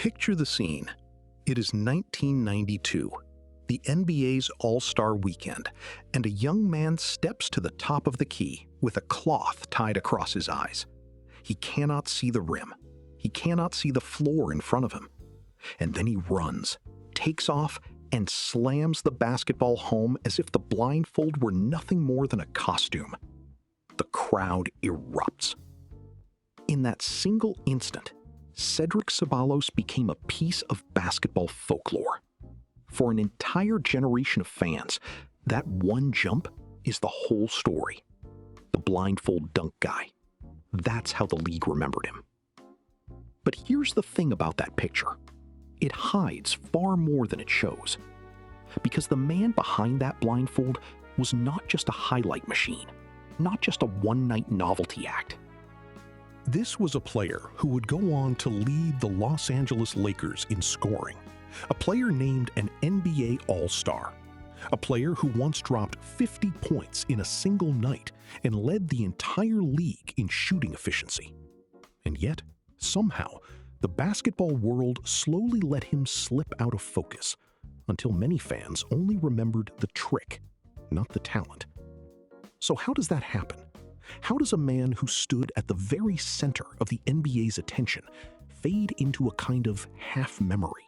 Picture the scene. It is 1992, the NBA's All-Star Weekend, and a young man steps to the top of the key with a cloth tied across his eyes. He cannot see the rim. He cannot see the floor in front of him. And then he runs, takes off, and slams the basketball home as if the blindfold were nothing more than a costume. The crowd erupts. In that single instant, Cedric Ceballos became a piece of basketball folklore. For an entire generation of fans, that one jump is the whole story. The blindfold dunk guy. That's how the league remembered him. But here's the thing about that picture. It hides far more than it shows. Because the man behind that blindfold was not just a highlight machine, not just a one-night novelty act. This was a player who would go on to lead the Los Angeles Lakers in scoring, a player named an NBA All-Star, a player who once dropped 50 points in a single night and led the entire league in shooting efficiency. And yet, somehow, the basketball world slowly let him slip out of focus until many fans only remembered the trick, not the talent. So how does that happen? How does a man who stood at the very center of the NBA's attention fade into a kind of half-memory?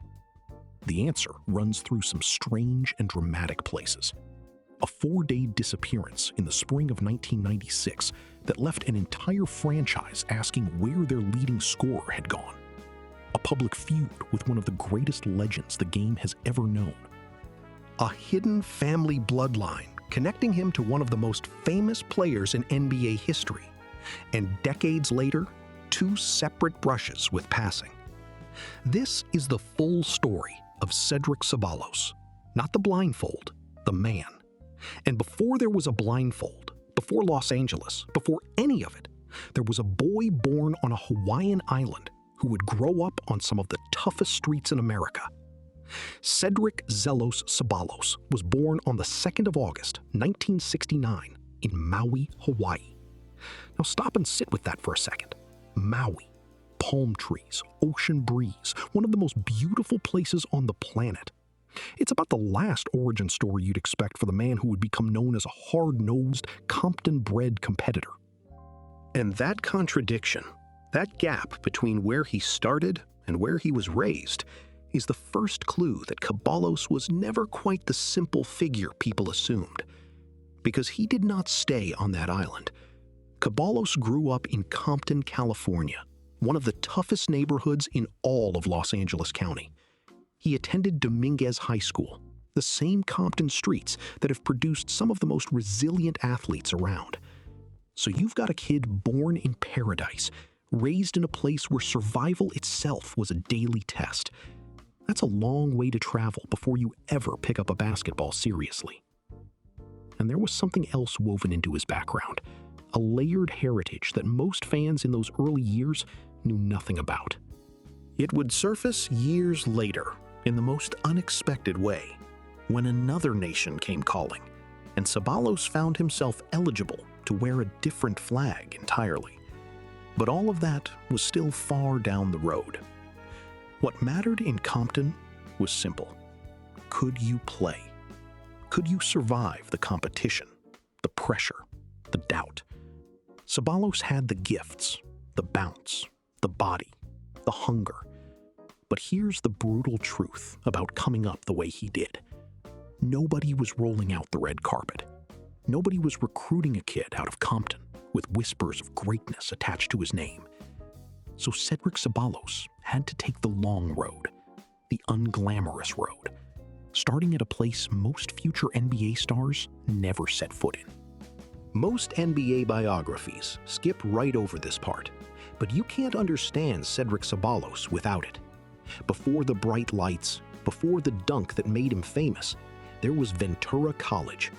The answer runs through some strange and dramatic places. A 4-day disappearance in the spring of 1996 that left an entire franchise asking where their leading scorer had gone. A public feud with one of the greatest legends the game has ever known. A hidden family bloodline connecting him to one of the most famous players in NBA history. And decades later, 2 separate brushes with passing. This is the full story of Cedric Ceballos, not the blindfold, the man. And before there was a blindfold, before Los Angeles, before any of it, there was a boy born on a Hawaiian island who would grow up on some of the toughest streets in America. Cedric Ceballos was born on the 2nd of August, 1969, in Maui, Hawaii. Now stop and sit with that for a second. Maui. Palm trees, ocean breeze, one of the most beautiful places on the planet. It's about the last origin story you'd expect for the man who would become known as a hard-nosed, Compton-bred competitor. And that contradiction, that gap between where he started and where he was raised, is the first clue that Ceballos was never quite the simple figure people assumed. Because he did not stay on that island. Ceballos grew up in Compton, California, one of the toughest neighborhoods in all of Los Angeles County. He attended Dominguez High School, the same Compton streets that have produced some of the most resilient athletes around. So you've got a kid born in paradise, raised in a place where survival itself was a daily test. That's a long way to travel before you ever pick up a basketball seriously. And there was something else woven into his background, a layered heritage that most fans in those early years knew nothing about. It would surface years later in the most unexpected way, when another nation came calling, and Ceballos found himself eligible to wear a different flag entirely. But all of that was still far down the road. What mattered in Compton was simple. Could you play? Could you survive the competition, the pressure, the doubt? Ceballos had the gifts, the bounce, the body, the hunger. But here's the brutal truth about coming up the way he did. Nobody was rolling out the red carpet. Nobody was recruiting a kid out of Compton with whispers of greatness attached to his name. So Cedric Ceballos had to take the long road, the unglamorous road, starting at a place most future NBA stars never set foot in. Most NBA biographies skip right over this part, but you can't understand Cedric Ceballos without it. Before the bright lights, before the dunk that made him famous, there was Ventura College.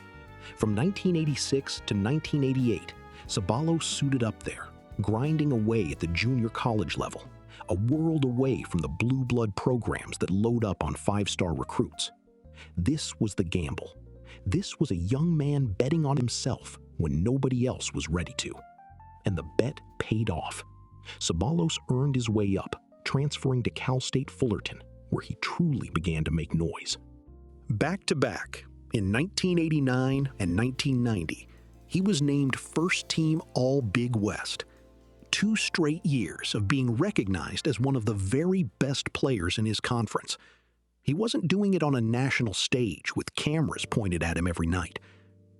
From 1986 to 1988, Ceballos suited up there, grinding away at the junior college level, a world away from the blue blood programs that load up on 5-star recruits. This was the gamble. This was a young man betting on himself when nobody else was ready to. And the bet paid off. Ceballos earned his way up, transferring to Cal State Fullerton, where he truly began to make noise. Back-to-back, in 1989 and 1990, he was named first-team All-Big West. 2 straight years of being recognized as one of the very best players in his conference. He wasn't doing it on a national stage with cameras pointed at him every night.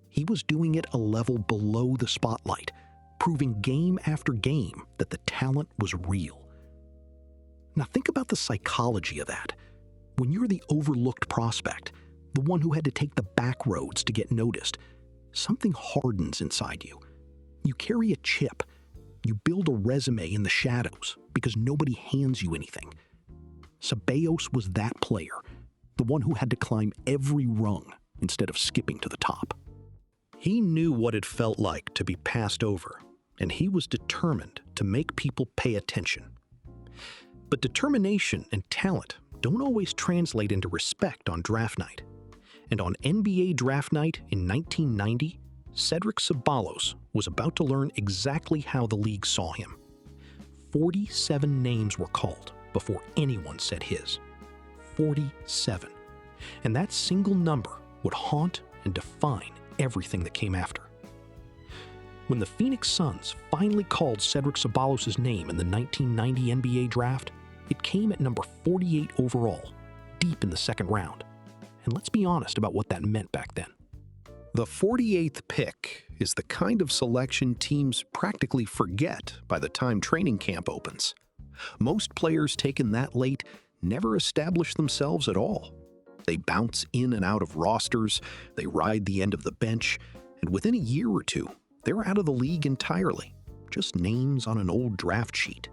He was doing it a level below the spotlight, proving game after game that the talent was real. Now think about the psychology of that. When you're the overlooked prospect, the one who had to take the back roads to get noticed, something hardens inside you. You carry a chip. You build a resume in the shadows because nobody hands you anything. Ceballos was that player, the one who had to climb every rung instead of skipping to the top. He knew what it felt like to be passed over, and he was determined to make people pay attention. But determination and talent don't always translate into respect on draft night. And on NBA draft night in 1990, Cedric Ceballos was about to learn exactly how the league saw him. 47 names were called before anyone said his. 47. And that single number would haunt and define everything that came after. When the Phoenix Suns finally called Cedric Ceballos' name in the 1990 NBA draft, it came at number 48 overall, deep in the second round. And let's be honest about what that meant back then. The 48th pick is the kind of selection teams practically forget by the time training camp opens. Most players taken that late never establish themselves at all. They bounce in and out of rosters, they ride the end of the bench, and within a year or two, they're out of the league entirely, just names on an old draft sheet.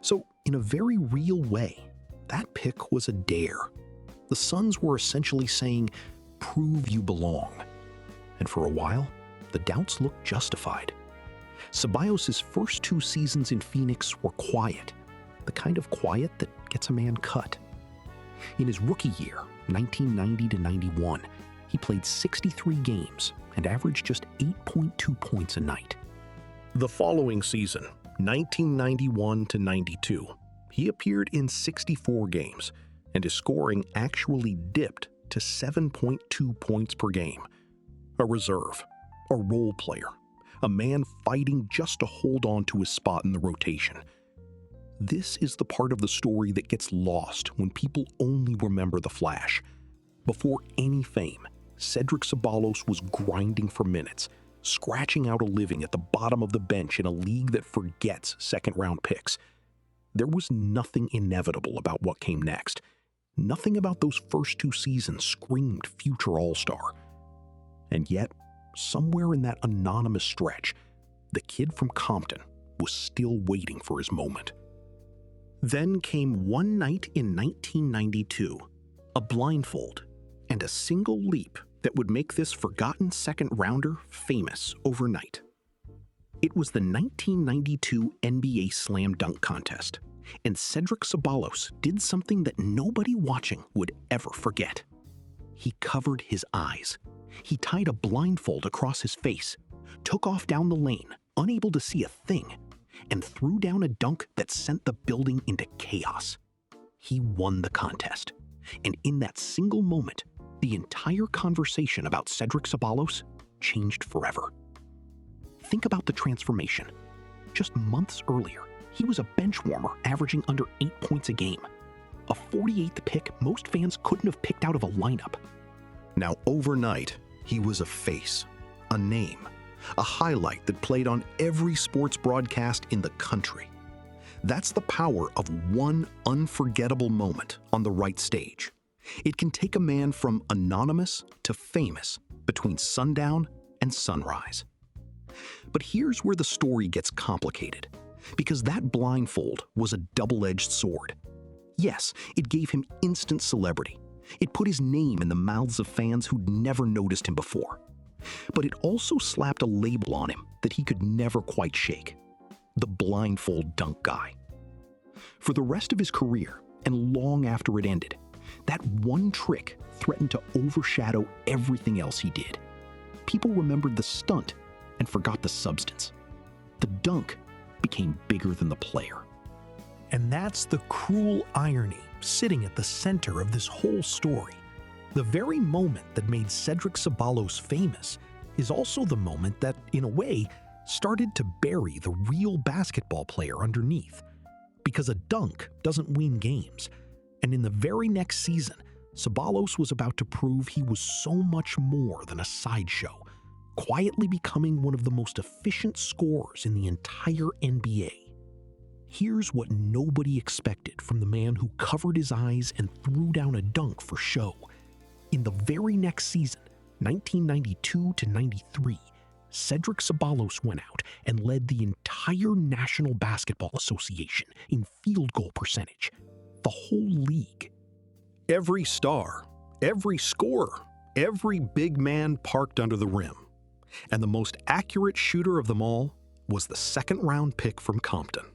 So, in a very real way, that pick was a dare. The Suns were essentially saying, "Prove you belong." And for a while, the doubts looked justified. Ceballos' first 2 seasons in Phoenix were quiet, the kind of quiet that gets a man cut. In his rookie year, 1990 to 91, he played 63 games and averaged just 8.2 points a night. The following season, 1991 to 92, he appeared in 64 games, and his scoring actually dipped to 7.2 points per game. A reserve, a role player, a man fighting just to hold on to his spot in the rotation. This is the part of the story that gets lost when people only remember the flash. Before any fame, Cedric Ceballos was grinding for minutes, scratching out a living at the bottom of the bench in a league that forgets second-round picks. There was nothing inevitable about what came next. Nothing about those first 2 seasons screamed future all-star. And yet, somewhere in that anonymous stretch, the kid from Compton was still waiting for his moment. Then came one night in 1992, a blindfold, and a single leap that would make this forgotten second-rounder famous overnight. It was the 1992 NBA Slam Dunk Contest, and Cedric Ceballos did something that nobody watching would ever forget. He covered his eyes. He tied a blindfold across his face, took off down the lane, unable to see a thing, and threw down a dunk that sent the building into chaos. He won the contest, and in that single moment, the entire conversation about Cedric Ceballos changed forever. Think about the transformation. Just months earlier, he was a bench warmer averaging under 8 points a game. A 48th pick most fans couldn't have picked out of a lineup. Now overnight, he was a face, a name, a highlight that played on every sports broadcast in the country. That's the power of one unforgettable moment on the right stage. It can take a man from anonymous to famous between sundown and sunrise. But here's where the story gets complicated, because that blindfold was a double-edged sword. Yes, it gave him instant celebrity. It put his name in the mouths of fans who'd never noticed him before. But it also slapped a label on him that he could never quite shake: the blindfold dunk guy. For the rest of his career, and long after it ended, that one trick threatened to overshadow everything else he did. People remembered the stunt and forgot the substance. The dunk became bigger than the player. And that's the cruel irony sitting at the center of this whole story. The very moment that made Cedric Ceballos famous is also the moment that, in a way, started to bury the real basketball player underneath. Because a dunk doesn't win games. And in the very next season, Ceballos was about to prove he was so much more than a sideshow, quietly becoming one of the most efficient scorers in the entire NBA. Here's what nobody expected from the man who covered his eyes and threw down a dunk for show. In the very next season, 1992 to 93, Cedric Ceballos went out and led the entire National Basketball Association in field goal percentage, the whole league. Every star, every scorer, every big man parked under the rim. And the most accurate shooter of them all was the second-round pick from Compton.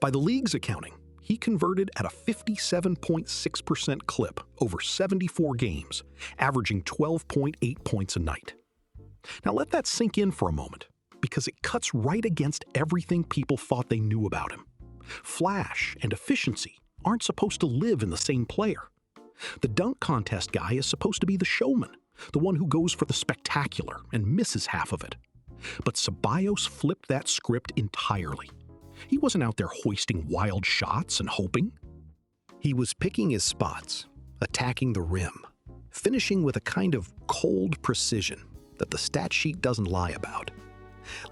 By the league's accounting, he converted at a 57.6% clip over 74 games, averaging 12.8 points a night. Now let that sink in for a moment, because it cuts right against everything people thought they knew about him. Flash and efficiency aren't supposed to live in the same player. The dunk contest guy is supposed to be the showman, the one who goes for the spectacular and misses half of it. But Ceballos flipped that script entirely. He wasn't out there hoisting wild shots and hoping. He was picking his spots, attacking the rim, finishing with a kind of cold precision that the stat sheet doesn't lie about.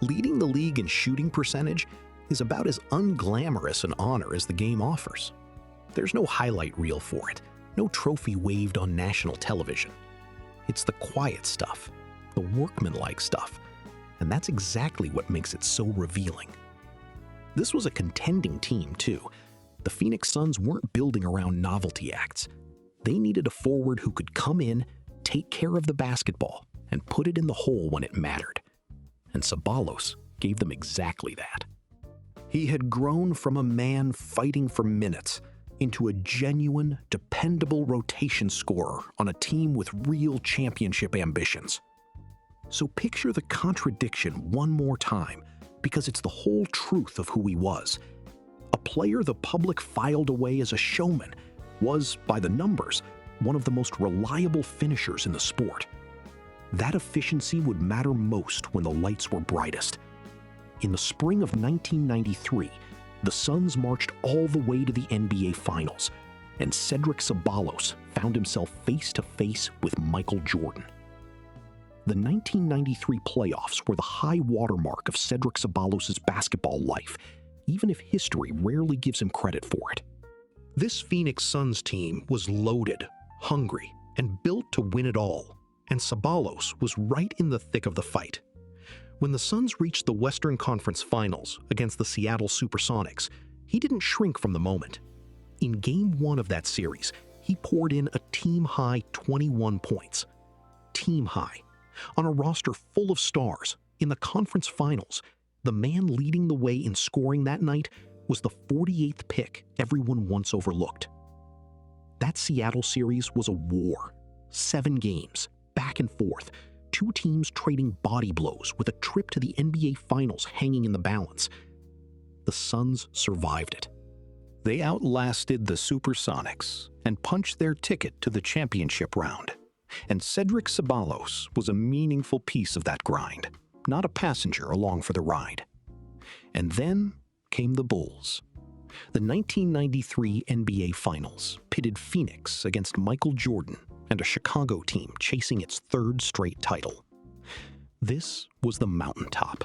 Leading the league in shooting percentage is about as unglamorous an honor as the game offers. There's no highlight reel for it, no trophy waved on national television. It's the quiet stuff, the workmanlike stuff, and that's exactly what makes it so revealing. This was a contending team, too. The Phoenix Suns weren't building around novelty acts. They needed a forward who could come in, take care of the basketball, and put it in the hole when it mattered. And Ceballos gave them exactly that. He had grown from a man fighting for minutes into a genuine, dependable rotation scorer on a team with real championship ambitions. So picture the contradiction one more time, because it's the whole truth of who he was. A player the public filed away as a showman was, by the numbers, one of the most reliable finishers in the sport. That efficiency would matter most when the lights were brightest. In the spring of 1993, the Suns marched all the way to the NBA Finals, and Cedric Ceballos found himself face-to-face with Michael Jordan. The 1993 playoffs were the high watermark of Cedric Ceballos' basketball life, even if history rarely gives him credit for it. This Phoenix Suns team was loaded, hungry, and built to win it all, and Ceballos was right in the thick of the fight. When the Suns reached the Western Conference Finals against the Seattle Supersonics, he didn't shrink from the moment. In Game 1 of that series, he poured in a team-high 21 points. Team-high. On a roster full of stars, in the conference finals, the man leading the way in scoring that night was the 48th pick everyone once overlooked. That Seattle series was a war. 7 games, back and forth, 2 teams trading body blows with a trip to the NBA Finals hanging in the balance. The Suns survived it. They outlasted the Supersonics and punched their ticket to the championship round. And Cedric Ceballos was a meaningful piece of that grind, not a passenger along for the ride. And then came the Bulls. The 1993 NBA Finals pitted Phoenix against Michael Jordan and a Chicago team chasing its 3rd straight title. This was the mountaintop,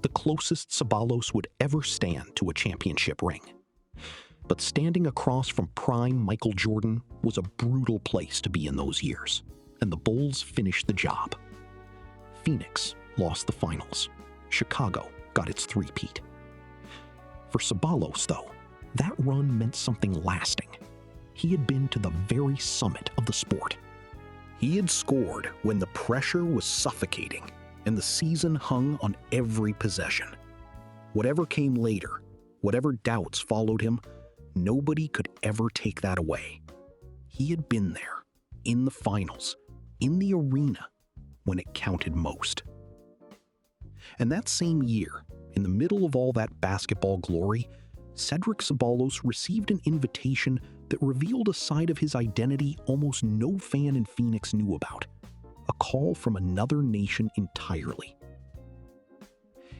the closest Ceballos would ever stand to a championship ring. But standing across from prime Michael Jordan was a brutal place to be in those years, and the Bulls finished the job. Phoenix lost the finals. Chicago got its three-peat. For Ceballos, though, that run meant something lasting. He had been to the very summit of the sport. He had scored when the pressure was suffocating and the season hung on every possession. Whatever came later, whatever doubts followed him, nobody could ever take that away. He had been there, in the finals, in the arena, when it counted most. And that same year, in the middle of all that basketball glory, Cedric Ceballos received an invitation that revealed a side of his identity almost no fan in Phoenix knew about. A call from another nation entirely.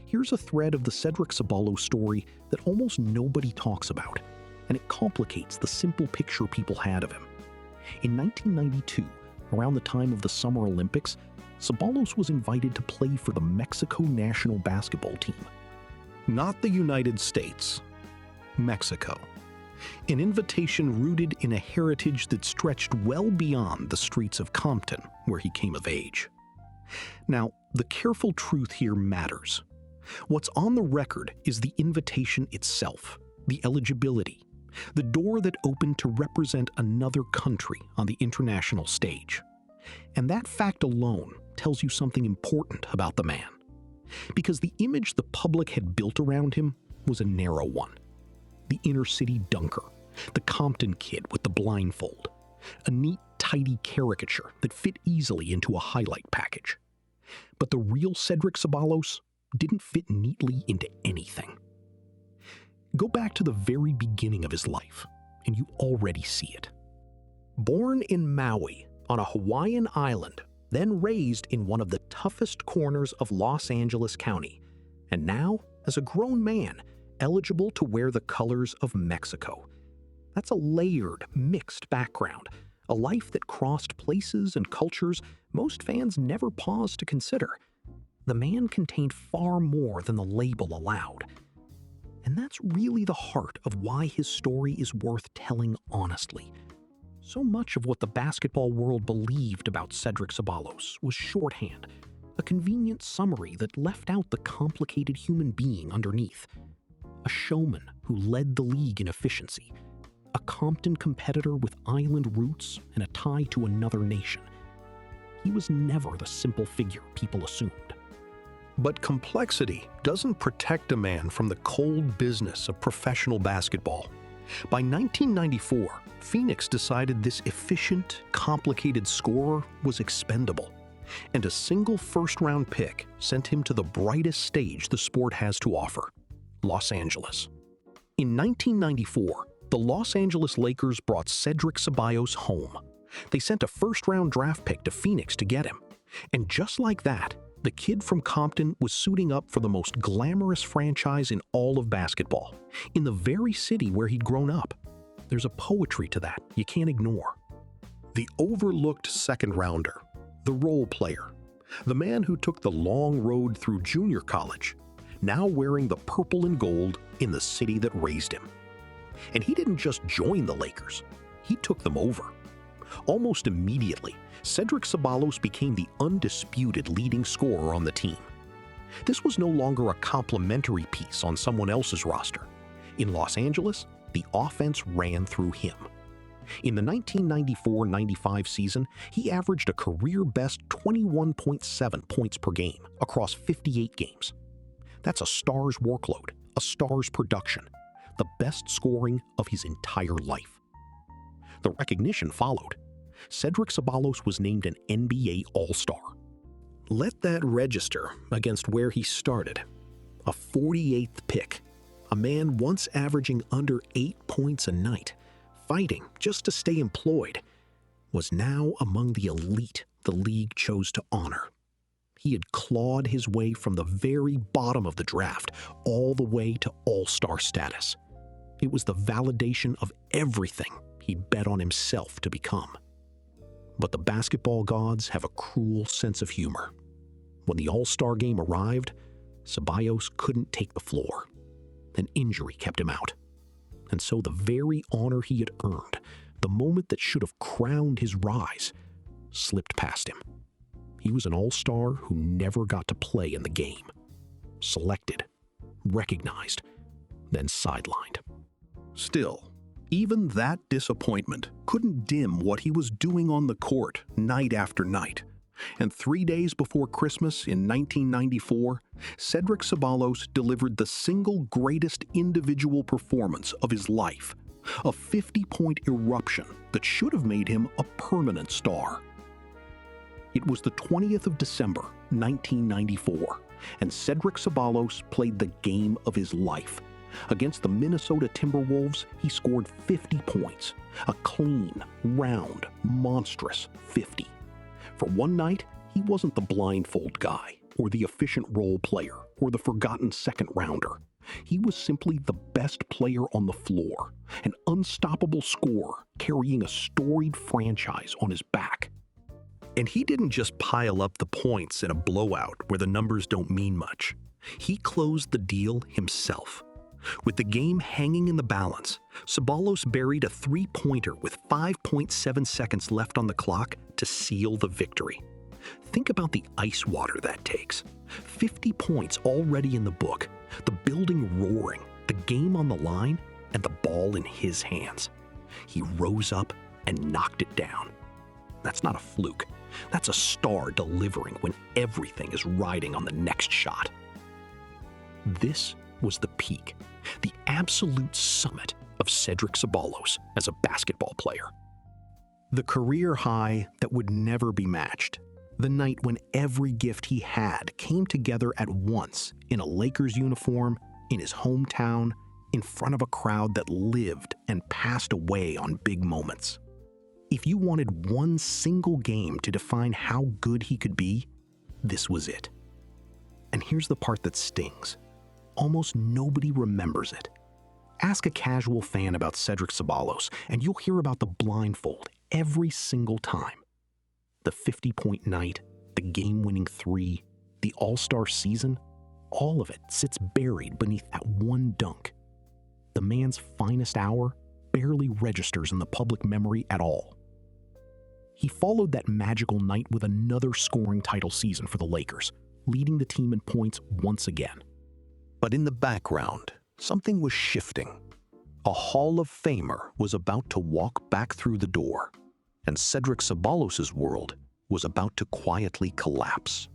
Here's a thread of the Cedric Ceballos story that almost nobody talks about, and it complicates the simple picture people had of him. In 1992, around the time of the Summer Olympics, Ceballos was invited to play for the Mexico national basketball team. Not the United States, Mexico. An invitation rooted in a heritage that stretched well beyond the streets of Compton, where he came of age. Now, the careful truth here matters. What's on the record is the invitation itself, the eligibility, the door that opened to represent another country on the international stage. And that fact alone tells you something important about the man. Because the image the public had built around him was a narrow one. The inner-city dunker, the Compton kid with the blindfold, a neat, tidy caricature that fit easily into a highlight package. But the real Cedric Ceballos didn't fit neatly into anything. Go back to the very beginning of his life, and you already see it. Born in Maui, on a Hawaiian island, then raised in one of the toughest corners of Los Angeles County, and now, as a grown man, eligible to wear the colors of Mexico. That's a layered, mixed background, a life that crossed places and cultures most fans never pause to consider. The man contained far more than the label allowed. And that's really the heart of why his story is worth telling honestly. So much of what the basketball world believed about Cedric Ceballos was shorthand, a convenient summary that left out the complicated human being underneath. A showman who led the league in efficiency, a Compton competitor with island roots and a tie to another nation. He was never the simple figure people assumed. But complexity doesn't protect a man from the cold business of professional basketball. By 1994, Phoenix decided this efficient, complicated scorer was expendable, and a single first-round pick sent him to the brightest stage the sport has to offer, Los Angeles. In 1994, the Los Angeles Lakers brought Cedric Ceballos home. They sent a first-round draft pick to Phoenix to get him, and just like that, the kid from Compton was suiting up for the most glamorous franchise in all of basketball, in the very city where he'd grown up. There's a poetry to that you can't ignore. The overlooked second-rounder, the role player, the man who took the long road through junior college, now wearing the purple and gold in the city that raised him. And he didn't just join the Lakers, he took them over. Almost immediately, Cedric Ceballos became the undisputed leading scorer on the team. This was no longer a complementary piece on someone else's roster. In Los Angeles, the offense ran through him. In the 1994-95 season, he averaged a career-best 21.7 points per game across 58 games. That's a star's workload, a star's production, the best scoring of his entire life. The recognition followed. Cedric Ceballos was named an NBA All-Star. Let that register against where he started. A 48th pick, a man once averaging under 8 points a night, fighting just to stay employed, was now among the elite the league chose to honor. He had clawed his way from the very bottom of the draft all the way to All-Star status. It was the validation of everything he'd bet on himself to become. But the basketball gods have a cruel sense of humor. When the All-Star game arrived, Ceballos couldn't take the floor. An injury kept him out. And so the very honor he had earned, the moment that should have crowned his rise, slipped past him. He was an All-Star who never got to play in the game. Selected, recognized, then sidelined. Still, even that disappointment couldn't dim what he was doing on the court night after night. And 3 days before Christmas in 1994, Cedric Ceballos delivered the single greatest individual performance of his life, a 50-point eruption that should have made him a permanent star. It was the 20th of December, 1994, and Cedric Ceballos played the game of his life, Against the Minnesota Timberwolves, he scored 50 points. A clean, round, monstrous 50. For one night, he wasn't the blindfold guy, or the efficient role player, or the forgotten second rounder. He was simply the best player on the floor, an unstoppable scorer carrying a storied franchise on his back. And he didn't just pile up the points in a blowout where the numbers don't mean much. He closed the deal himself. With the game hanging in the balance, Ceballos buried a three-pointer with 5.7 seconds left on the clock to seal the victory. Think about the ice water that takes. 50 points already in the book, the building roaring, the game on the line, and the ball in his hands. He rose up and knocked it down. That's not a fluke. That's a star delivering when everything is riding on the next shot. This was the peak, the absolute summit of Cedric Ceballos as a basketball player. The career high that would never be matched. The night when every gift he had came together at once in a Lakers uniform, in his hometown, in front of a crowd that lived and passed away on big moments. If you wanted one single game to define how good he could be, this was it. And here's the part that stings. Almost nobody remembers it. Ask a casual fan about Cedric Ceballos, and you'll hear about the blindfold every single time. The 50-point night, the game-winning three, the all-star season, all of it sits buried beneath that one dunk. The man's finest hour barely registers in the public memory at all. He followed that magical night with another scoring title season for the Lakers, leading the team in points once again. But in the background, something was shifting. A Hall of Famer was about to walk back through the door, and Cedric Ceballos' world was about to quietly collapse.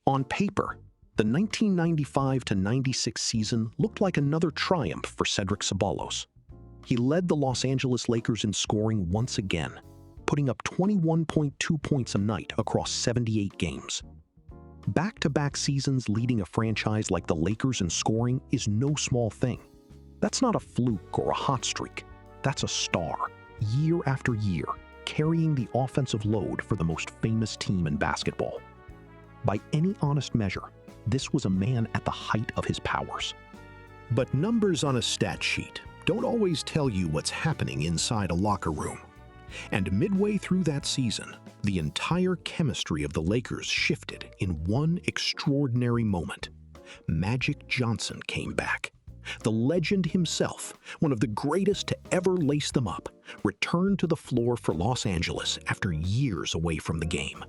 On paper, the 1995-96 season looked like another triumph for Cedric Ceballos. He led the Los Angeles Lakers in scoring once again, putting up 21.2 points a night across 78 games. Back-to-back seasons leading a franchise like the Lakers in scoring is no small thing. That's not a fluke or a hot streak. That's a star, year after year, carrying the offensive load for the most famous team in basketball. By any honest measure, this was a man at the height of his powers. But numbers on a stat sheet don't always tell you what's happening inside a locker room. And midway through that season, the entire chemistry of the Lakers shifted in one extraordinary moment. Magic Johnson came back. The legend himself, one of the greatest to ever lace them up, returned to the floor for Los Angeles after years away from the game.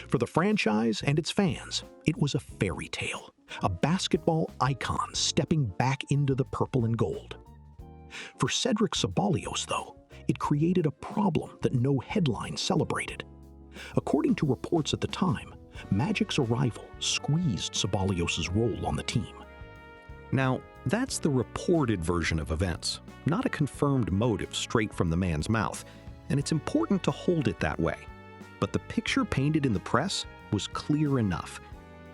For the franchise and its fans, it was a fairy tale, a basketball icon stepping back into the purple and gold. For Cedric Ceballos, though, it created a problem that no headline celebrated. According to reports at the time, Magic's arrival squeezed Ceballos' role on the team. Now, that's the reported version of events, not a confirmed motive straight from the man's mouth, and it's important to hold it that way. But the picture painted in the press was clear enough.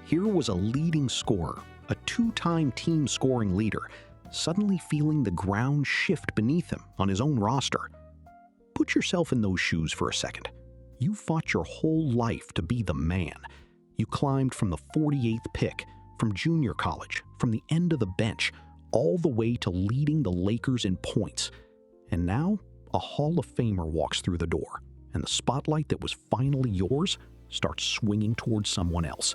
Here was a leading scorer, a two-time team scoring leader, suddenly feeling the ground shift beneath him on his own roster. Put yourself in those shoes for a second. You fought your whole life to be the man. You climbed from the 48th pick, from junior college, from the end of the bench, all the way to leading the Lakers in points. And now, a Hall of Famer walks through the door, and the spotlight that was finally yours starts swinging towards someone else.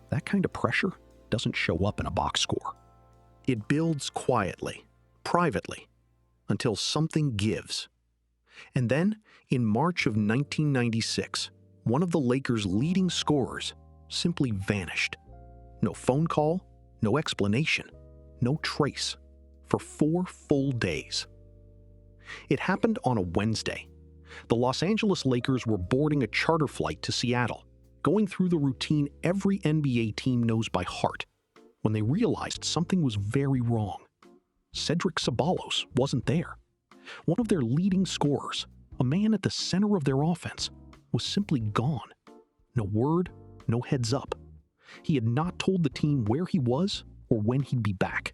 That kind of pressure doesn't show up in a box score. It builds quietly, privately, until something gives. And then, in March of 1996, one of the Lakers' leading scorers simply vanished. No phone call, no explanation, no trace, for 4 full days. It happened on a Wednesday. The Los Angeles Lakers were boarding a charter flight to Seattle, going through the routine every NBA team knows by heart, when they realized something was very wrong. Cedric Ceballos wasn't there. One of their leading scorers, a man at the center of their offense, was simply gone. No word, no heads up. He had not told the team where he was or when he'd be back.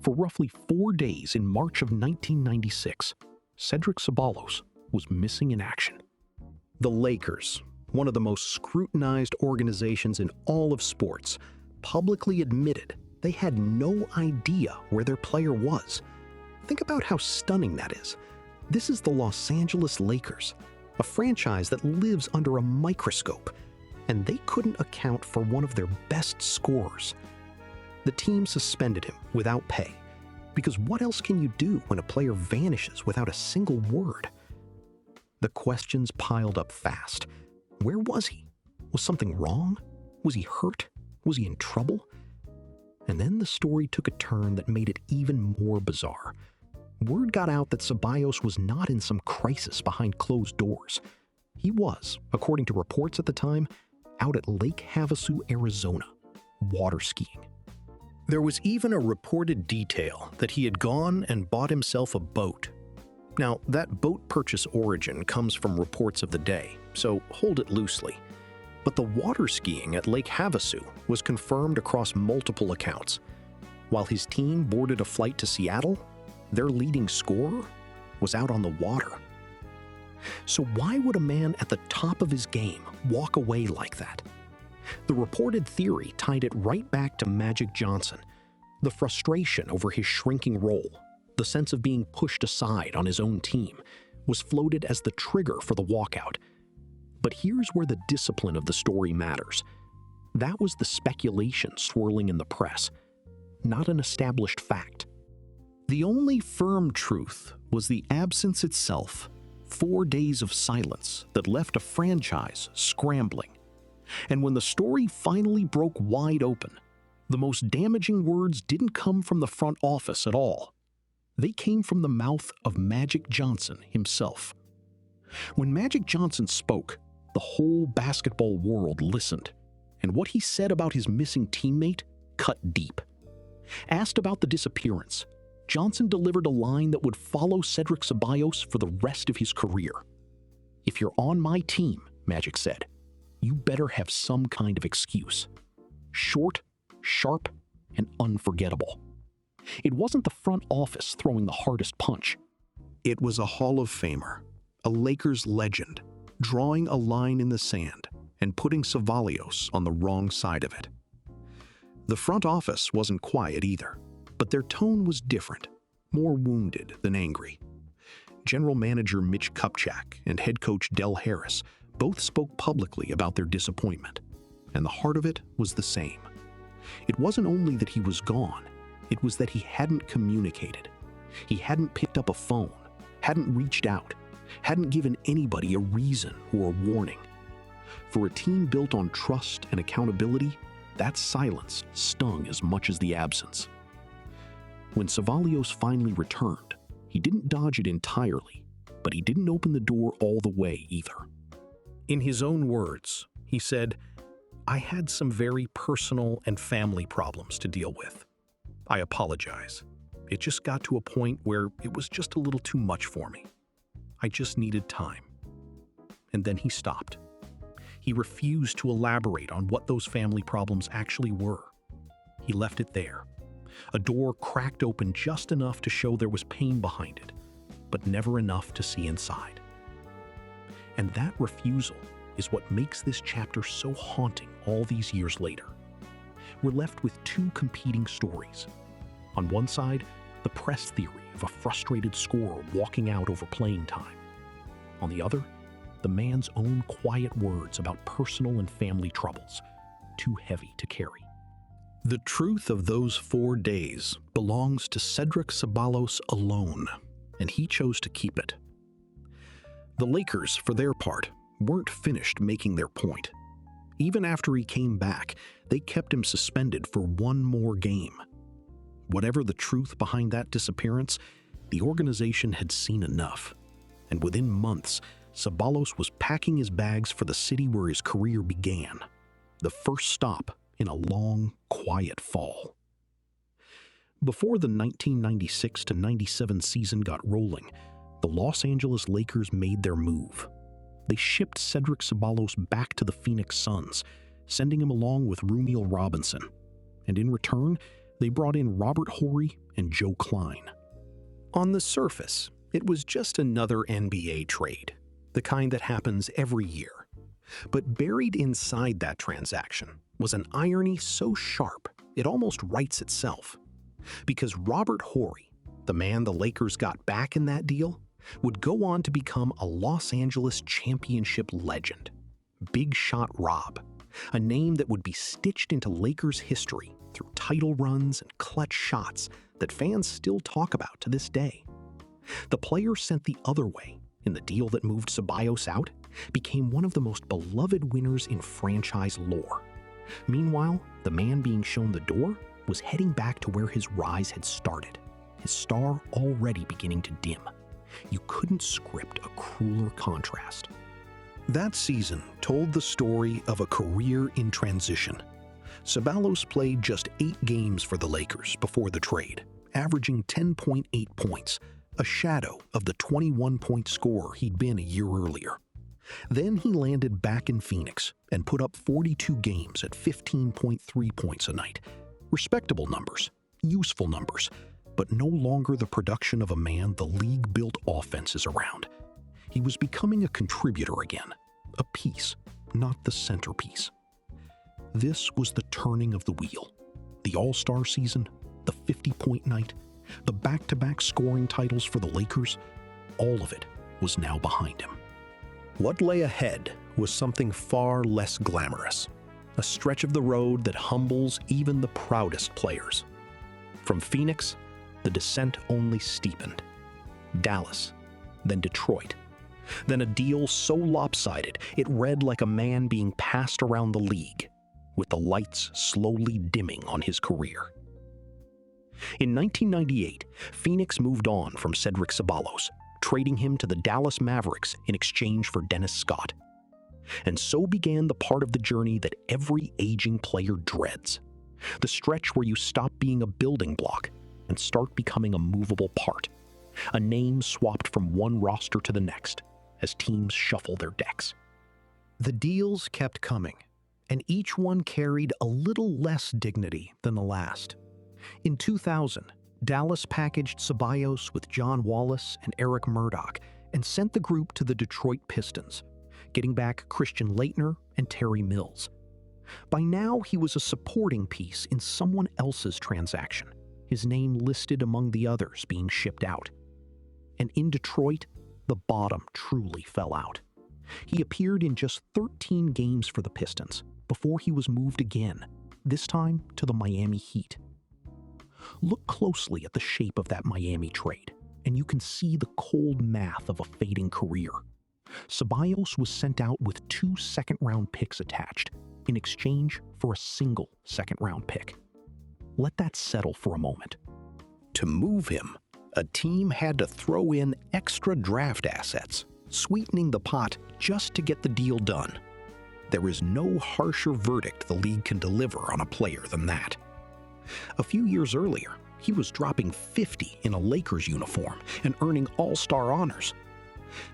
For roughly 4 days in March of 1996, Cedric Ceballos was missing in action. The Lakers, one of the most scrutinized organizations in all of sports, publicly admitted they had no idea where their player was. Think about how stunning that is. This is the Los Angeles Lakers, a franchise that lives under a microscope, and they couldn't account for one of their best scorers. The team suspended him without pay, because what else can you do when a player vanishes without a single word? The questions piled up fast. Where was he? Was something wrong? Was he hurt? Was he in trouble? And then the story took a turn that made it even more bizarre. Word got out that Ceballos was not in some crisis behind closed doors. He was, according to reports at the time, out at Lake Havasu, Arizona, water skiing. There was even a reported detail that he had gone and bought himself a boat. Now, that boat purchase origin comes from reports of the day, so hold it loosely. But the water skiing at Lake Havasu was confirmed across multiple accounts. While his team boarded a flight to Seattle, their leading scorer was out on the water. So why would a man at the top of his game walk away like that? The reported theory tied it right back to Magic Johnson. The frustration over his shrinking role, the sense of being pushed aside on his own team, was floated as the trigger for the walkout. But here's where the discipline of the story matters. That was the speculation swirling in the press, not an established fact. The only firm truth was the absence itself, 4 days of silence that left a franchise scrambling. And when the story finally broke wide open, the most damaging words didn't come from the front office at all. They came from the mouth of Magic Johnson himself. When Magic Johnson spoke, the whole basketball world listened, and what he said about his missing teammate cut deep. Asked about the disappearance, Johnson delivered a line that would follow Cedric Ceballos for the rest of his career. "If you're on my team," Magic said, "you better have some kind of excuse." Short, sharp, and unforgettable. It wasn't the front office throwing the hardest punch. It was a Hall of Famer, a Lakers legend, drawing a line in the sand and putting Ceballos on the wrong side of it. The front office wasn't quiet either, but their tone was different, more wounded than angry. General Manager Mitch Kupchak and head coach Del Harris both spoke publicly about their disappointment, and the heart of it was the same. It wasn't only that he was gone, it was that he hadn't communicated. He hadn't picked up a phone, hadn't reached out, hadn't given anybody a reason or a warning. For a team built on trust and accountability, that silence stung as much as the absence. When Ceballos finally returned, he didn't dodge it entirely, but he didn't open the door all the way either. In his own words, he said, "I had some very personal and family problems to deal with. I apologize. It just got to a point where it was just a little too much for me. I just needed time." And then he stopped. He refused to elaborate on what those family problems actually were. He left it there. A door cracked open just enough to show there was pain behind it, but never enough to see inside. And that refusal is what makes this chapter so haunting all these years later. We're left with two competing stories. On one side, the press theory of a frustrated scorer walking out over playing time. On the other, the man's own quiet words about personal and family troubles, too heavy to carry. The truth of those 4 days belongs to Cedric Ceballos alone, and he chose to keep it. The Lakers, for their part, weren't finished making their point. Even after he came back, they kept him suspended for one more game. Whatever the truth behind that disappearance, the organization had seen enough. And within months, Ceballos was packing his bags for the city where his career began, the first stop in a long, quiet fall. Before the 1996-97 season got rolling, the Los Angeles Lakers made their move. They shipped Cedric Ceballos back to the Phoenix Suns, sending him along with Rumeal Robinson. And in return, they they brought in Robert Horry and Joe Klein. On the surface, it was just another NBA trade, the kind that happens every year. But buried inside that transaction was an irony so sharp it almost writes itself. Because Robert Horry, the man the Lakers got back in that deal, would go on to become a Los Angeles championship legend. Big Shot Rob, a name that would be stitched into Lakers history through title runs and clutch shots that fans still talk about to this day. The player sent the other way in the deal that moved Ceballos out became one of the most beloved winners in franchise lore. Meanwhile, the man being shown the door was heading back to where his rise had started, his star already beginning to dim. You couldn't script a crueler contrast. That season told the story of a career in transition. Ceballos played just 8 games for the Lakers before the trade, averaging 10.8 points, a shadow of the 21-point scorer he'd been a year earlier. Then he landed back in Phoenix and put up 42 games at 15.3 points a night. Respectable numbers, useful numbers, but no longer the production of a man the league built offenses around. He was becoming a contributor again, a piece, not the centerpiece. This was the turning of the wheel. The All-Star season, the 50-point night, the back-to-back scoring titles for the Lakers, all of it was now behind him. What lay ahead was something far less glamorous, a stretch of the road that humbles even the proudest players. From Phoenix, the descent only steepened. Dallas, then Detroit, then a deal so lopsided it read like a man being passed around the league, with the lights slowly dimming on his career. In 1998, Phoenix moved on from Cedric Ceballos, trading him to the Dallas Mavericks in exchange for Dennis Scott. And so began the part of the journey that every aging player dreads, the stretch where you stop being a building block and start becoming a movable part, a name swapped from one roster to the next as teams shuffle their decks. The deals kept coming, and each one carried a little less dignity than the last. In 2000, Dallas packaged Ceballos with John Wallace and Eric Murdoch and sent the group to the Detroit Pistons, getting back Christian Laettner and Terry Mills. By now, he was a supporting piece in someone else's transaction, his name listed among the others being shipped out. And in Detroit, the bottom truly fell out. He appeared in just 13 games for the Pistons before he was moved again, this time to the Miami Heat. Look closely at the shape of that Miami trade, and you can see the cold math of a fading career. Ceballos was sent out with 2 second-round picks attached, in exchange for a single second-round pick. Let that settle for a moment. To move him, a team had to throw in extra draft assets, sweetening the pot just to get the deal done. There is no harsher verdict the league can deliver on a player than that. A few years earlier, he was dropping 50 in a Lakers uniform and earning all-star honors.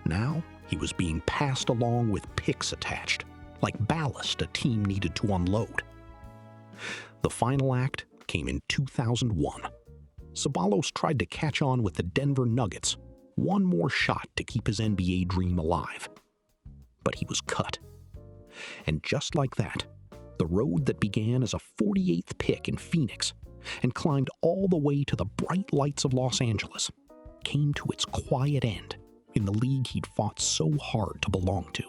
Now, he was being passed along with picks attached, like ballast a team needed to unload. The final act came in 2001. Ceballos tried to catch on with the Denver Nuggets, one more shot to keep his NBA dream alive. But he was cut. And just like that, the road that began as a 48th pick in Phoenix and climbed all the way to the bright lights of Los Angeles came to its quiet end in the league he'd fought so hard to belong to.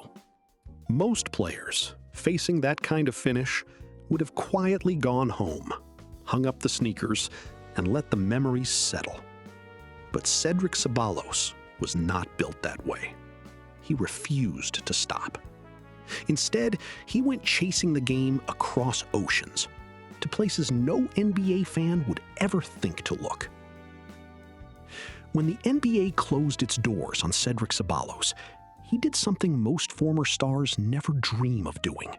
Most players, facing that kind of finish, would have quietly gone home, hung up the sneakers, and let the memories settle. But Cedric Ceballos was not built that way. He refused to stop. Instead, he went chasing the game across oceans, to places no NBA fan would ever think to look. When the NBA closed its doors on Cedric Ceballos, he did something most former stars never dream of doing.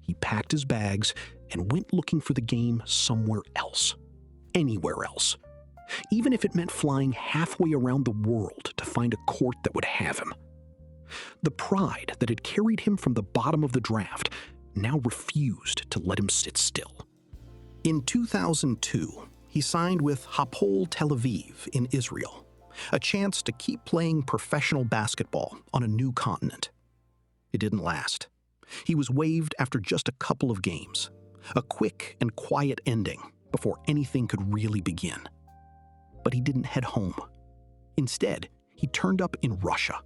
He packed his bags and went looking for the game somewhere else, anywhere else, even if it meant flying halfway around the world to find a court that would have him. The pride that had carried him from the bottom of the draft now refused to let him sit still. In 2002, he signed with Hapoel Tel Aviv in Israel, a chance to keep playing professional basketball on a new continent. It didn't last. He was waived after just a couple of games, a quick and quiet ending before anything could really begin. But he didn't head home. Instead, he turned up in Russia,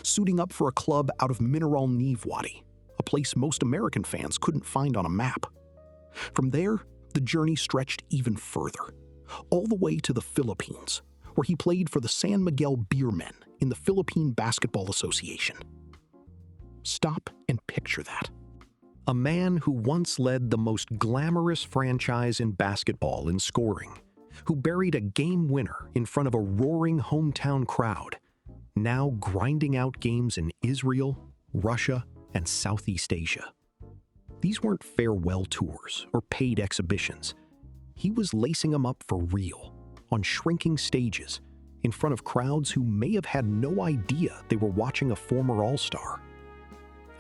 suiting up for a club out of Mineral Wadi, a place most American fans couldn't find on a map. From there, the journey stretched even further, all the way to the Philippines, where he played for the San Miguel Beermen in the Philippine Basketball Association. Stop and picture that. A man who once led the most glamorous franchise in basketball in scoring, who buried a game winner in front of a roaring hometown crowd, now grinding out games in Israel, Russia, and Southeast Asia. These weren't farewell tours or paid exhibitions. He was lacing them up for real, on shrinking stages, in front of crowds who may have had no idea they were watching a former All-Star.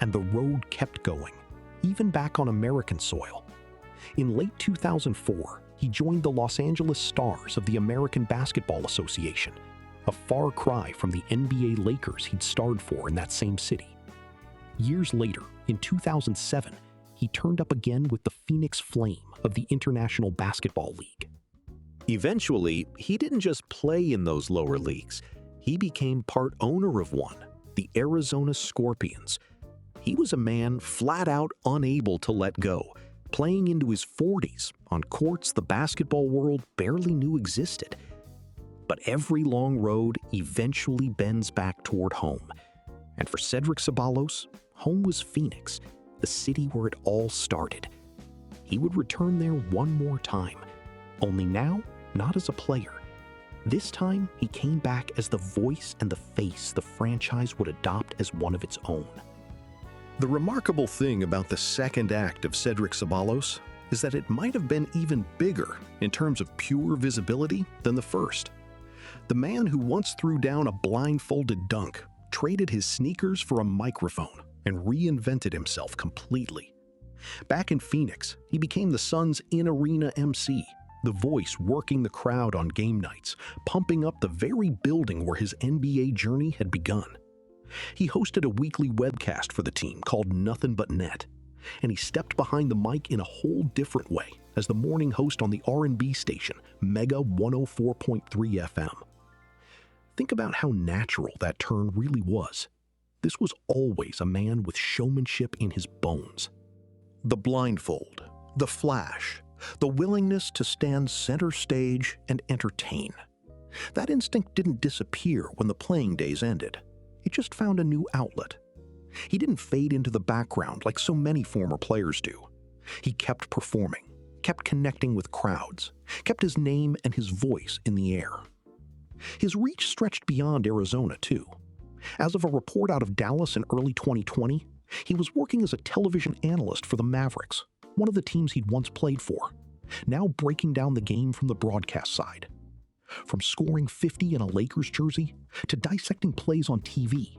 And the road kept going, even back on American soil. In late 2004, he joined the Los Angeles Stars of the American Basketball Association, a far cry from the NBA Lakers he'd starred for in that same city. Years later, in 2007, he turned up again with the Phoenix Flame of the International Basketball League. Eventually, he didn't just play in those lower leagues. He became part owner of one, the Arizona Scorpions. He was a man flat out unable to let go, playing into his 40s on courts the basketball world barely knew existed. But every long road eventually bends back toward home. And for Cedric Ceballos, home was Phoenix, the city where it all started. He would return there one more time, only now, not as a player. This time, he came back as the voice and the face the franchise would adopt as one of its own. The remarkable thing about the second act of Cedric Ceballos is that it might have been even bigger in terms of pure visibility than the first. The man who once threw down a blindfolded dunk traded his sneakers for a microphone and reinvented himself completely. Back in Phoenix, he became the Suns' in-arena MC, the voice working the crowd on game nights, pumping up the very building where his NBA journey had begun. He hosted a weekly webcast for the team called Nothing But Net, and he stepped behind the mic in a whole different way as the morning host on the R&B station, Mega 104.3 FM. Think about how natural that turn really was. This was always a man with showmanship in his bones. The blindfold, the flash, the willingness to stand center stage and entertain. That instinct didn't disappear when the playing days ended. It just found a new outlet. He didn't fade into the background like so many former players do. He kept performing, kept connecting with crowds, kept his name and his voice in the air. His reach stretched beyond Arizona, too. As of a report out of Dallas in early 2020, he was working as a television analyst for the Mavericks, one of the teams he'd once played for, now breaking down the game from the broadcast side. From scoring 50 in a Lakers jersey to dissecting plays on TV,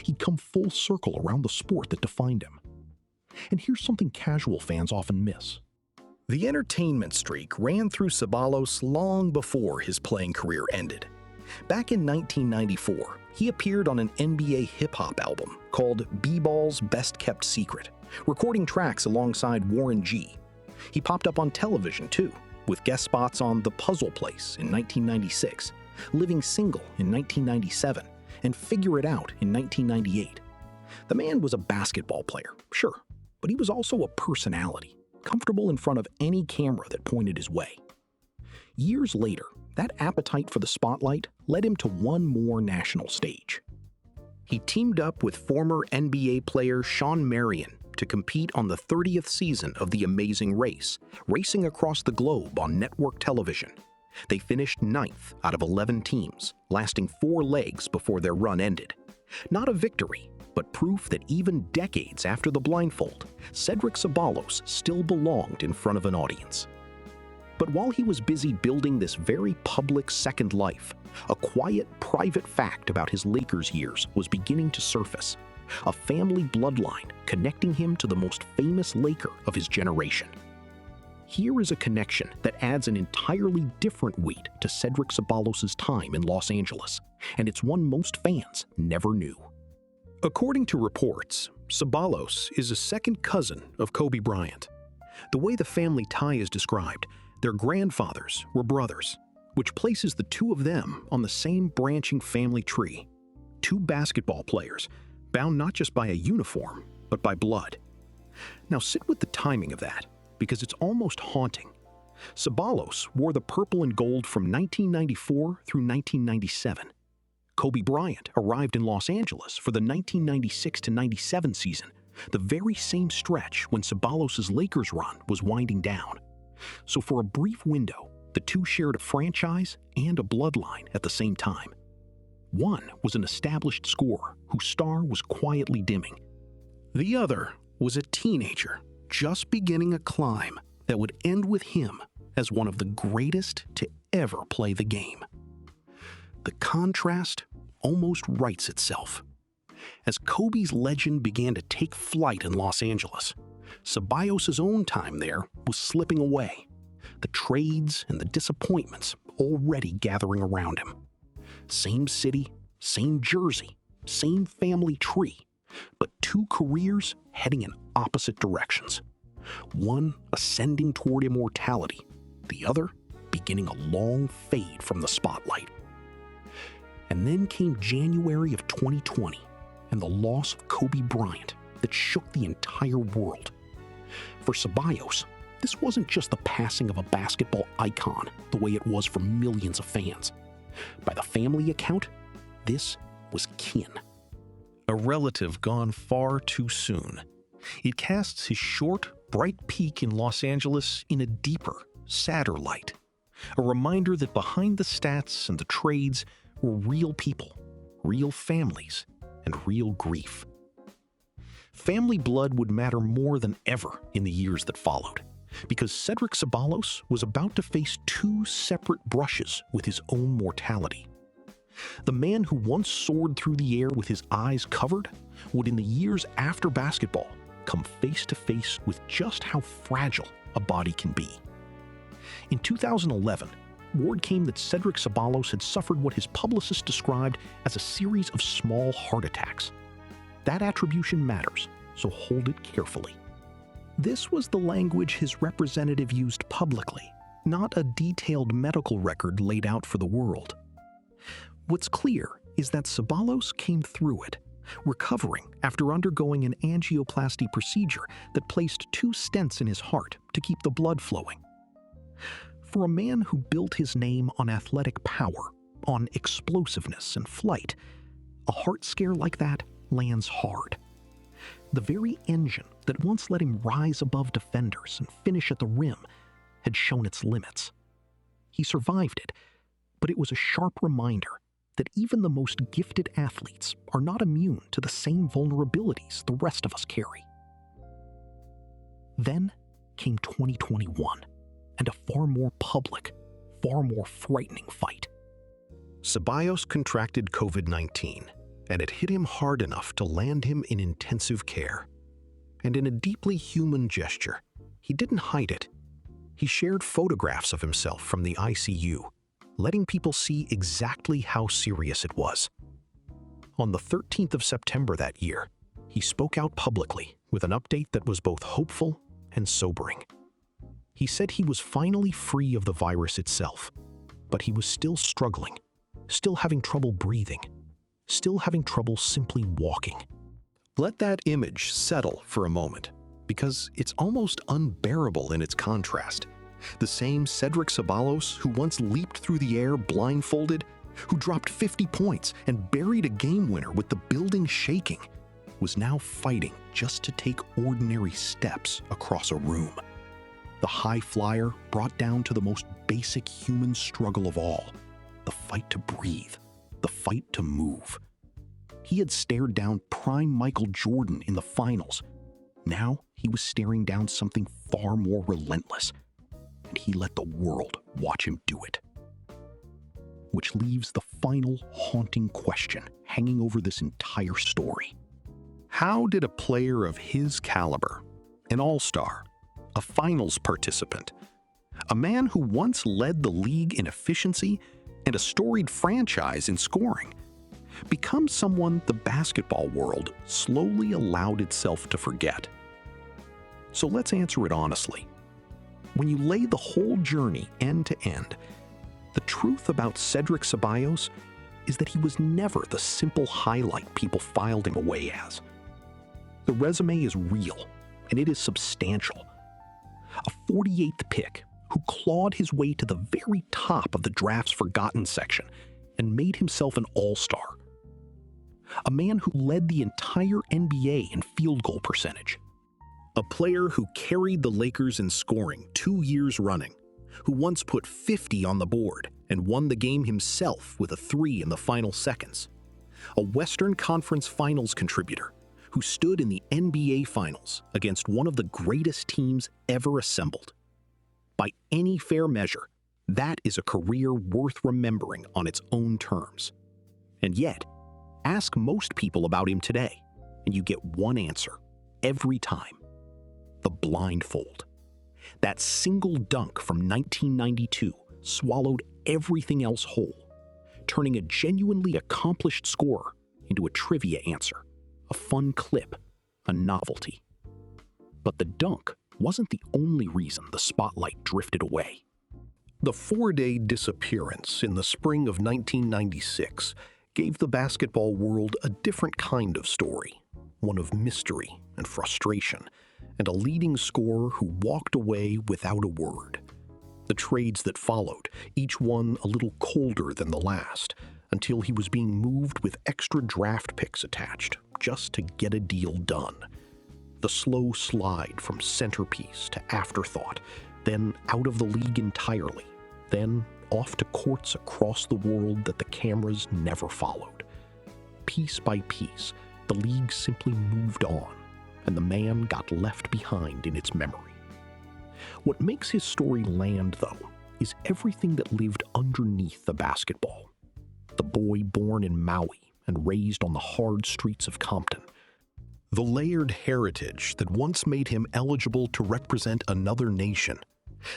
he'd come full circle around the sport that defined him. And here's something casual fans often miss. The entertainment streak ran through Ceballos long before his playing career ended. Back in 1994, he appeared on an NBA hip-hop album called B-Ball's Best Kept Secret, recording tracks alongside Warren G. He popped up on television, too, with guest spots on The Puzzle Place in 1996, Living Single in 1997, and Figure It Out in 1998. The man was a basketball player, sure, but he was also a personality, comfortable in front of any camera that pointed his way. Years later, that appetite for the spotlight led him to one more national stage. He teamed up with former NBA player Shawn Marion to compete on the 30th season of The Amazing Race, racing across the globe on network television. They finished 9th out of 11 teams, lasting 4 legs before their run ended. Not a victory, but proof that even decades after the blindfold, Cedric Ceballos still belonged in front of an audience. But while he was busy building this very public second life, a quiet, private fact about his Lakers years was beginning to surface. A family bloodline connecting him to the most famous Laker of his generation. Here is a connection that adds an entirely different weight to Cedric Ceballos' time in Los Angeles, and it's one most fans never knew. According to reports, Ceballos is a second cousin of Kobe Bryant. The way the family tie is described, their grandfathers were brothers, which places the two of them on the same branching family tree. Two basketball players, bound not just by a uniform, but by blood. Now sit with the timing of that, because it's almost haunting. Ceballos wore the purple and gold from 1994 through 1997. Kobe Bryant arrived in Los Angeles for the 1996-97 season, the very same stretch when Ceballos' Lakers run was winding down. So for a brief window, the two shared a franchise and a bloodline at the same time. One was an established scorer whose star was quietly dimming. The other was a teenager just beginning a climb that would end with him as one of the greatest to ever play the game. The contrast almost writes itself. As Kobe's legend began to take flight in Los Angeles, Ceballos' own time there was slipping away, the trades and the disappointments already gathering around him. Same city, same jersey, same family tree, but two careers heading in opposite directions. One ascending toward immortality, the other beginning a long fade from the spotlight. And then came January of 2020 and the loss of Kobe Bryant that shook the entire world. For Ceballos, this wasn't just the passing of a basketball icon the way it was for millions of fans. By the family account, this was kin. A relative gone far too soon. It casts his short, bright peak in Los Angeles in a deeper, sadder light. A reminder that behind the stats and the trades were real people, real families, and real grief. Family blood would matter more than ever in the years that followed, because Cedric Ceballos was about to face two separate brushes with his own mortality. The man who once soared through the air with his eyes covered would, in the years after basketball, come face to face with just how fragile a body can be. In 2011, word came that Cedric Ceballos had suffered what his publicist described as a series of small heart attacks. That attribution matters, so hold it carefully. This was the language his representative used publicly, not a detailed medical record laid out for the world. What's clear is that Ceballos came through it, recovering after undergoing an angioplasty procedure that placed 2 stents in his heart to keep the blood flowing. For a man who built his name on athletic power, on explosiveness and flight, a heart scare like that lands hard. The very engine that once let him rise above defenders and finish at the rim had shown its limits. He survived it, but it was a sharp reminder that even the most gifted athletes are not immune to the same vulnerabilities the rest of us carry. Then came 2021, and a far more public, far more frightening fight. Ceballos contracted COVID-19, and it hit him hard enough to land him in intensive care. And in a deeply human gesture, he didn't hide it. He shared photographs of himself from the ICU, letting people see exactly how serious it was. On the 13th of September that year, he spoke out publicly with an update that was both hopeful and sobering. He said he was finally free of the virus itself, but he was still struggling, still having trouble breathing, still having trouble simply walking. Let that image settle for a moment, because it's almost unbearable in its contrast. The same Cedric Ceballos who once leaped through the air blindfolded, who dropped 50 points and buried a game winner with the building shaking, was now fighting just to take ordinary steps across a room. The high flyer brought down to the most basic human struggle of all, the fight to breathe, the fight to move. He had stared down prime Michael Jordan in the finals. Now he was staring down something far more relentless, and he let the world watch him do it. Which leaves the final haunting question hanging over this entire story. How did a player of his caliber, an all-star, a finals participant, a man who once led the league in efficiency and a storied franchise in scoring, becomes someone the basketball world slowly allowed itself to forget. So let's answer it honestly. When you lay the whole journey end to end, the truth about Cedric Ceballos is that he was never the simple highlight people filed him away as. The resume is real, and it is substantial. A 48th pick who clawed his way to the very top of the draft's forgotten section and made himself an all-star. A man who led the entire NBA in field goal percentage. A player who carried the Lakers in scoring 2 years running, who once put 50 on the board and won the game himself with a 3 in the final seconds. A Western Conference Finals contributor who stood in the NBA Finals against one of the greatest teams ever assembled. By any fair measure, that is a career worth remembering on its own terms. And yet, ask most people about him today, and you get one answer every time: the blindfold. That single dunk from 1992 swallowed everything else whole, turning a genuinely accomplished scorer into a trivia answer, a fun clip, a novelty. But the dunk wasn't the only reason the spotlight drifted away. The 4-day disappearance in the spring of 1996 gave the basketball world a different kind of story, one of mystery and frustration, and a leading scorer who walked away without a word. The trades that followed, each one a little colder than the last, until he was being moved with extra draft picks attached, just to get a deal done. The slow slide from centerpiece to afterthought, then out of the league entirely, then off to courts across the world that the cameras never followed. Piece by piece, the league simply moved on, and the man got left behind in its memory. What makes his story land, though, is everything that lived underneath the basketball. The boy born in Maui and raised on the hard streets of Compton. The layered heritage that once made him eligible to represent another nation.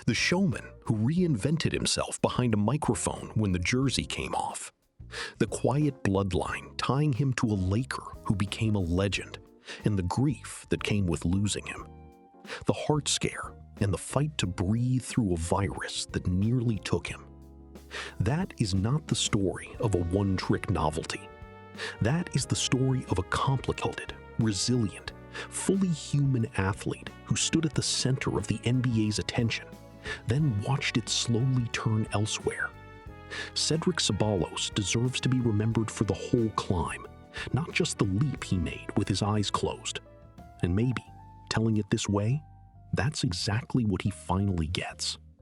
The showman who reinvented himself behind a microphone when the jersey came off. The quiet bloodline tying him to a Laker who became a legend, and the grief that came with losing him. The heart scare and the fight to breathe through a virus that nearly took him. That is not the story of a one-trick novelty. That is the story of a complicated, resilient, fully human athlete who stood at the center of the NBA's attention, then watched it slowly turn elsewhere. Cedric Ceballos deserves to be remembered for the whole climb, not just the leap he made with his eyes closed. And maybe, telling it this way, that's exactly what he finally gets.